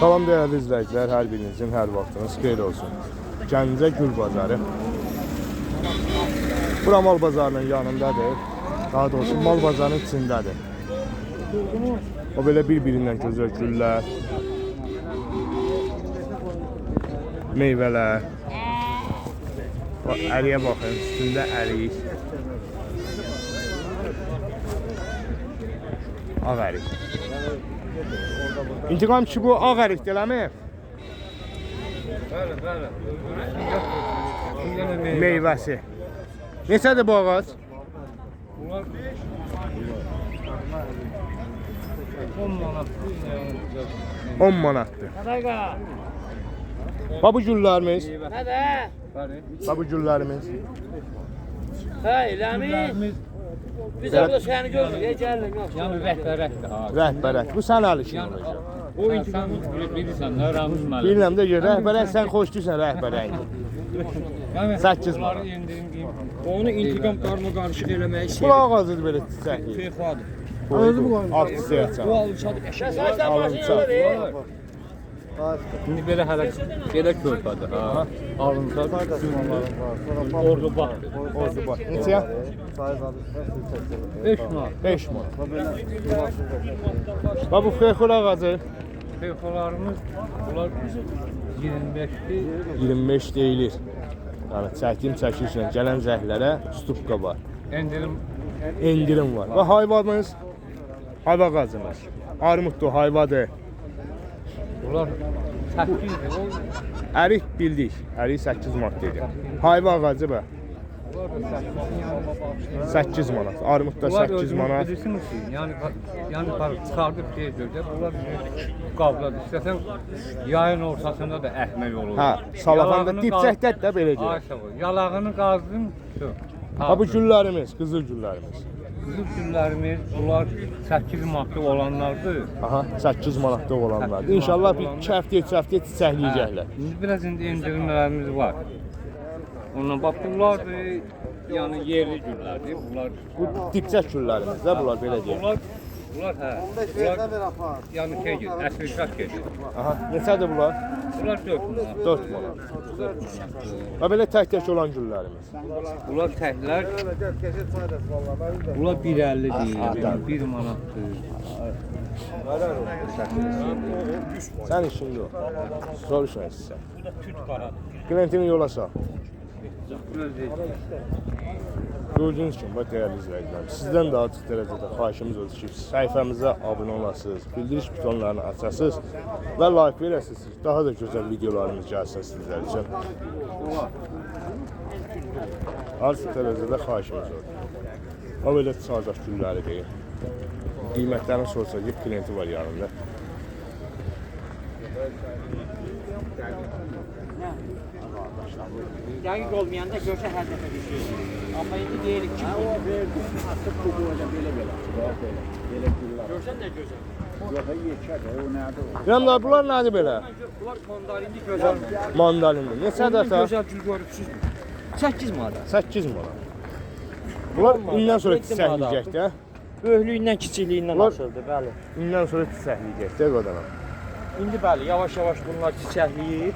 Salam değerli izleyiciler, her birinizin her vaxtınız xeyir olsun. Gəncə Gül Bazarı. Bura mal bazarının yanındadır. Daha doğrusu mal bazarının içindədir. O belə bir-birindən gözəl güllər, meyvələr. Əriyə baxın, üstündə ərik. Ağ ərik. İntiqam ki bu ağ ərik deləmi? Bəli. Meyvəsi. Neçədir bu ağac? Bunlar 10 manatdır. 10 manatdır. Bu güllərimiz. Nədə? Bu güllərimiz. Hə, eləmi? Biz abla səni görürük, gəlin, yox. Yəni rəhbərətdir ha. Rəhbərət. Bu sən alışın olacaq. O intiqam bilirsən, nə Ramuz müəllim. Bilirəm də rəhbərət sən xoşduysan rəhbərət. Yəni 8 bunları manat. endirim deyim. Onu intiqam qarma qarışıq eləməyi Bu sevir. ağacıdır belə çiçəkli. Feyxadır. Özü bu artısı yaçan. Bu alınçadır. Sən başını ver. İndi belə hələ belə körpədir ha. Alınsa orada bax. Orada bax. Neçə? 5 manat. 5 manat. Bu xeyxur ağacı Feyxalarımız bunlar 25'dir. 25 deyilir. Yəni çəkim çəkilişlə gələn zəhlərə stupka var. Endirim var. Və hayvanımız hayva ağacımız. Armuddur, hayvadır. Bunlar 8'dir. Ərik bildik. Ərik 8 manat dedim. Hayva ağacı bə. 8 manat. Armud da 8 manat. Bilirsiniz ki, yəni çıxardıb deyəcək. Bunlar qabladır. İstəsən yayın ortasında da əhmək olur. Hə, salafanda dipçəkdə də belə deyir. Yalağını qazdım. Ha bu güllərimiz, qızıl güllərimiz. Qızıl güllərimiz bunlar 8 manatlı olanlardır. Aha, 8 manatda olanlardır. İnşallah bir kəftə çiçəkləyəcəklər. İndi biraz indi endirimlərimiz var. Ondan bax bunlardır, yəni yerli güllərdir. Bunlar Bu dipçək güllərimiz də bunlar belə deyir. Bunlar hə. Bunlar yəni şey gedir, əsl şart gedir. Aha, neçədir bunlar? Bunlar 4 manat. 4 manat. Və belə tək-tək olan güllərimiz. Bunlar təklər. Bunlar 1.50-dir, 1 manatdır. Sən işin yox. Soruşma sizə. Bu da tüt qaradır. Klientini yola sal. Gördüğünüz kimi, bax dəyərli izləyicilər, sizdən də artıq dərəcədə xahişimiz odur ki, səhifəmizə abunə olasınız, bildiriş butonlarını açasınız və like verəsiniz. Daha da gözəl videolarımız gəlsin sizlər üçün. Artıq dərəcədə xahişimiz odur. O belə çardaş gülləri deyil. Qiymətlərini sorsa, klienti var yanında. Dəqiq olmayanda görsə hər dəfə düşür. Amma indi deyirik ki, o verdim, artıq bu boyda belə. Görsən də gözəl. Yanlar bunlar nədir belə? Bunlar mandarinli gözəl. Mandalindir. Neçədir ata? Gözəl gül görürsünüz. 8 manat. 8 manat. Bunlar indən sonra çiçəkləyəcək də. Böyüklüyündən, kiçikliyindən Bunlar- asılıdır, bəli. İndən sonra çiçəkləyəcək də qadana. İndi bəli, yavaş-yavaş bunlar çiçəkləyir.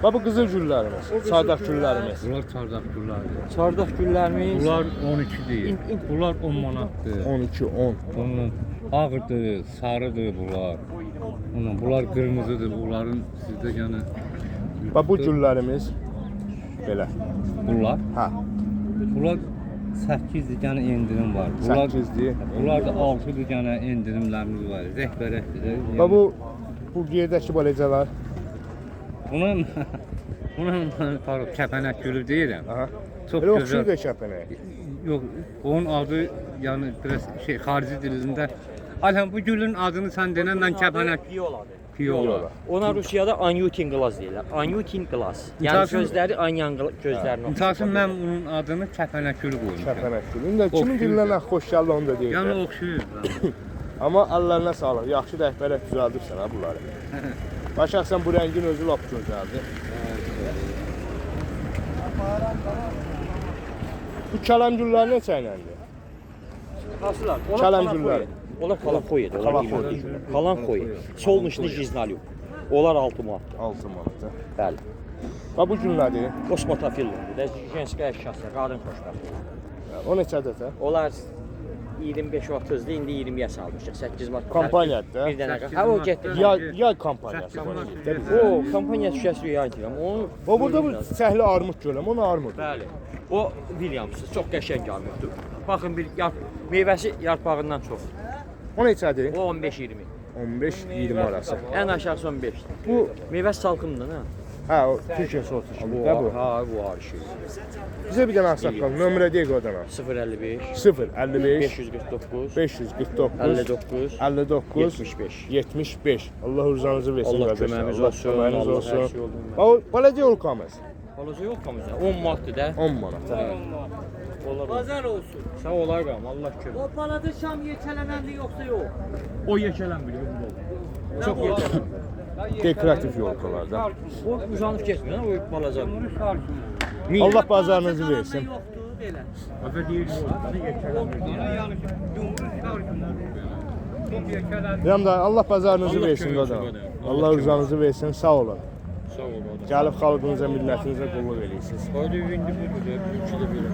Bax bu qızıl güllərimiz, çardaq güllərimiz. Bunlar çardaq güllərdir. Çardaq güllərimiz. Bunlar 12'dir. Bunlar 10 manatdır. 12, 10. Bunun ağırdır, sarıdır bunlar. Bunlar qırmızıdır. Bunların sizdə yəni Bax bu güllərimiz belə. bunlar. Hə, Bunlar 8 dənə endirim var. Bunlar 8-dir. Bunlar da 6 dənə endirimlərimiz var. Rəhbərətdir. Bax bu yerdəki baləcələr. Buna kəpənək gülü deyirəm. Aha. Çox Elə oxşuyur gözəl. da kəpənəyə. Yox, onun adı yəni biraz şey xarici dilində. Alhəm bu gülün adını sən denən mən kəpənək Viyoladır. piyola. Ona Rusiyada anyutin glass deyirlər. Anyutin glass. Yəni Misal- gözləri anyan gözlərinə. Məsələn mən onun adını kəpənək gülü qoymuşam. Kəpənək gülü. İndi kimin Oxşuyur dillərinə xoş gəldi onu da deyir. Yəni oxşuyur. Amma əllərinə sağlıq. Yaxşı rəhbərət düzəldirsən ha bunları. Başaqsan bu rəngin özü lap gözəldir. Bu kələm gülləri neçə iləndir? Hansılar? Kələm gülləri. Onlar kalan koyuyor. Onlar Kalan qiymətli koyu. gülər. Kalan koyu. Solnışlı jiznalyo. Onlar 6 manat. 6 manata. Bəli. Və bu gün nədir? Kosmotafillər. Də jenskaya şahsə, qadın xoşbəxt. O neçədir də? Onlar 25-30'da indi 20'ye salmışıq. 8 manat. Kampaniyadır da. Bir dənə. Ha o getdi. Yay kampanyası var idi də bizdə. O kampaniya düşəsi yaydıram. Onu O burada bu səhli armud görürəm, onu armud. Bəli. O Williams'ı çox qəşəng armuddur. Baxın bir meyvəsi yarpağından çox. O neçədir? O 15-20. 15-20 arası. Ən aşağısı 15. Bu Meyvəsi salqımdır, ha? hə o Türkiyə sortu kimi də bu. Ha, bu arşı. Bizə bir dənə saqqal, nömrə deyək o dənə. 055 055 549 549 59 59 75. 75. Allah rızanızı versin Allah qardaşlar. köməyimiz Allah olsun, köməyiniz Allah olsun. hər şey olsun. O balaca yolkamız. Balaca yox kamızda. 10 manatdır da. 10 manat. hə. Olar. Bazar olsun. Sağ olar qam, Allah kömək. O balada şam yekələnendi yoksa yok. O yekələnmir bu. Çox yekələnmir. Dekoratif yolkalarda. O uzanıb getmir, o balaca. Allah bazarınızı versin. Yoktu belə. Adı deyir, o yekələnmir. Yani dumru şarkım Çok yekələndi. Deyəm də Allah bazarınızı Allah versin kömək olsun qadın. qadın. Allah Allah rızanızı versin, sağ olun. Sağ ol. Gəlib xalqınıza, millətinizə qulluq eləyirsiniz. Hadi indi budur, 3 də belə.